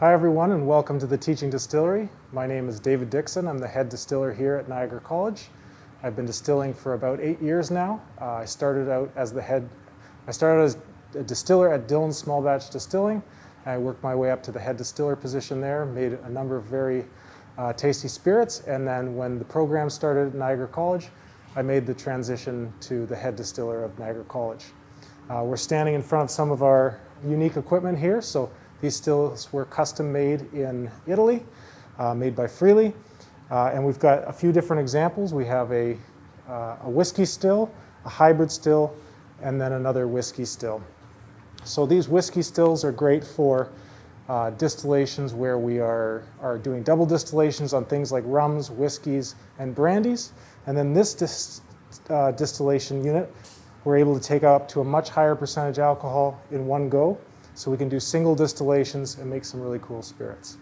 Hi everyone, and welcome to the Teaching Distillery. My name is David Dickson. I'm the head distiller here at Niagara College. I've been distilling for about 8 years now. I started as a distiller at Dillon's Small Batch Distilling. I worked my way up to the head distiller position there, made a number of very tasty spirits, and then when the program started at Niagara College, I made the transition to the head distiller of Niagara College. We're standing in front of some of our unique equipment here. So these stills were custom made in Italy, made by Freely. And we've got a few different examples. We have a whiskey still, a hybrid still, and then another whiskey still. So these whiskey stills are great for distillations where we are doing double distillations on things like rums, whiskeys, and brandies. And then this distillation unit, we're able to take up to a much higher percentage alcohol in one go. So we can do single distillations and make some really cool spirits.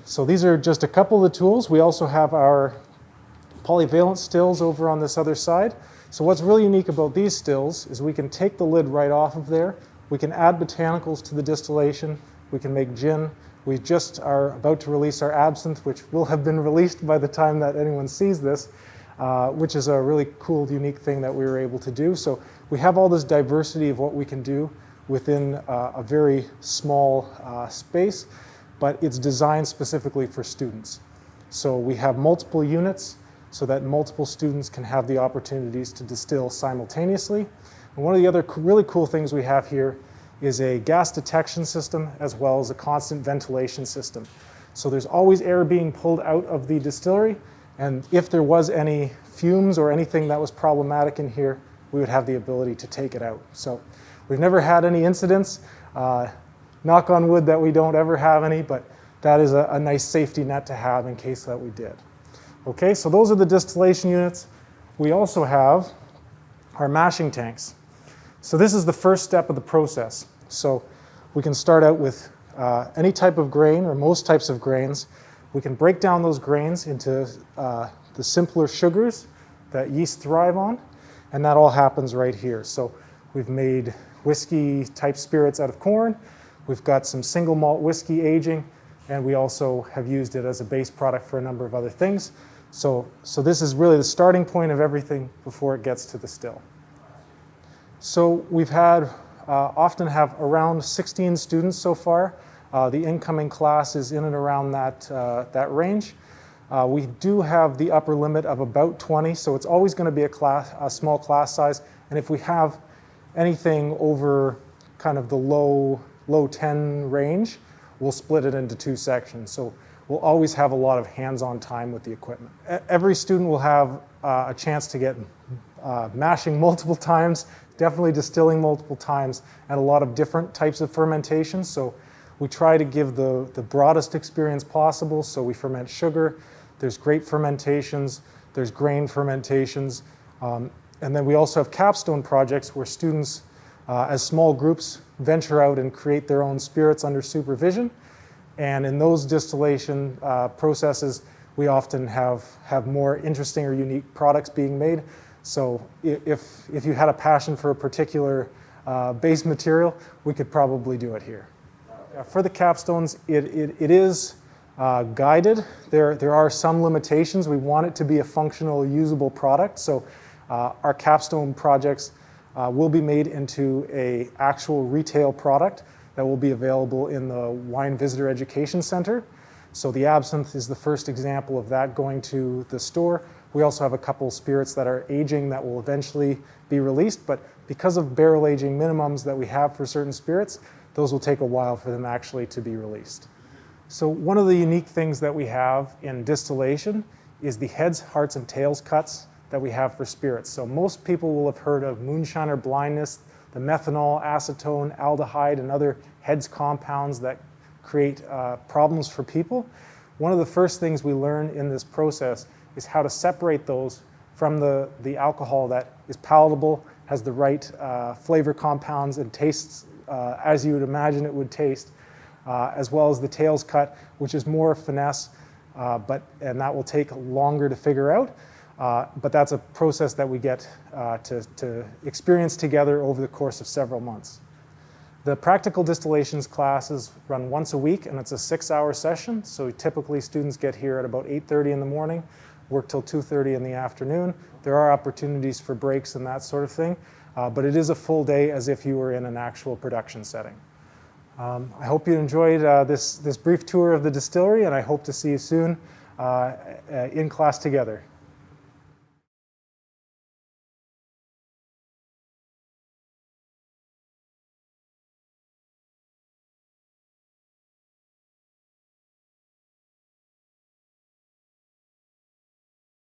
So these are just a couple of the tools. We also have our Polyvalence Stills over on this other side. So what's really unique about these stills is we can take the lid right off of there. We can add botanicals to the distillation. We can make gin. We just are about to release our absinthe, which will have been released by the time that anyone sees this, which is a really cool, unique thing that we were able to do. So we have all this diversity of what we can do within a very small space, but it's designed specifically for students. So we have multiple units so that multiple students can have the opportunities to distill simultaneously. And one of the other really cool things we have here is a gas detection system as well as a constant ventilation system. So there's always air being pulled out of the distillery, and if there was any fumes or anything that was problematic in here, we would have the ability to take it out. So we've never had any incidents. Knock on wood that we don't ever have any, but that is a nice safety net to have in case that we did. Okay, so those are the distillation units. We also have our mashing tanks. So this is the first step of the process. So we can start out with any type of grain or most types of grains. We can break down those grains into the simpler sugars that yeast thrive on, and that all happens right here. So we've made whiskey type spirits out of corn. We've got some single malt whiskey aging, and we also have used it as a base product for a number of other things. So this is really the starting point of everything before it gets to the still. So we've had, often have around 16 students so far. The incoming class is in and around that range. We do have the upper limit of about 20, so it's always going to be a small class size. And if we have anything over kind of the low 10 range, we'll split it into 2 sections. So we'll always have a lot of hands-on time with the equipment. Every student will have a chance to get mashing multiple times, definitely distilling multiple times, and a lot of different types of fermentation. So we try to give the broadest experience possible. So we ferment sugar, there's grape fermentations, there's grain fermentations, and then we also have capstone projects where students, as small groups, venture out and create their own spirits under supervision. And in those distillation processes, we often have more interesting or unique products being made. So if you had a passion for a particular base material, we could probably do it here. For the capstones, it is guided. There are some limitations. We want it to be a functional, usable product. So our capstone projects will be made into an actual retail product that will be available in the Wine Visitor Education Center. So the absinthe is the first example of that going to the store. We also have a couple spirits that are aging that will eventually be released, but because of barrel aging minimums that we have for certain spirits, those will take a while for them actually to be released. So one of the unique things that we have in distillation is the heads, hearts, and tails cuts that we have for spirits. So most people will have heard of moonshiner blindness, the methanol, acetone, aldehyde, and other heads compounds that create problems for people. One of the first things we learn in this process is how to separate those from the alcohol that is palatable, has the right flavor compounds, and tastes as you would imagine it would taste, as well as the tails cut, which is more finesse, and that will take longer to figure out. But that's a process that we get to experience together over the course of several months. The practical distillations classes run once a week, and it's a 6-hour session. So typically students get here at about 8:30 in the morning, work till 2:30 in the afternoon. There are opportunities for breaks and that sort of thing, but it is a full day as if you were in an actual production setting. I hope you enjoyed this brief tour of the distillery, and I hope to see you soon in class together.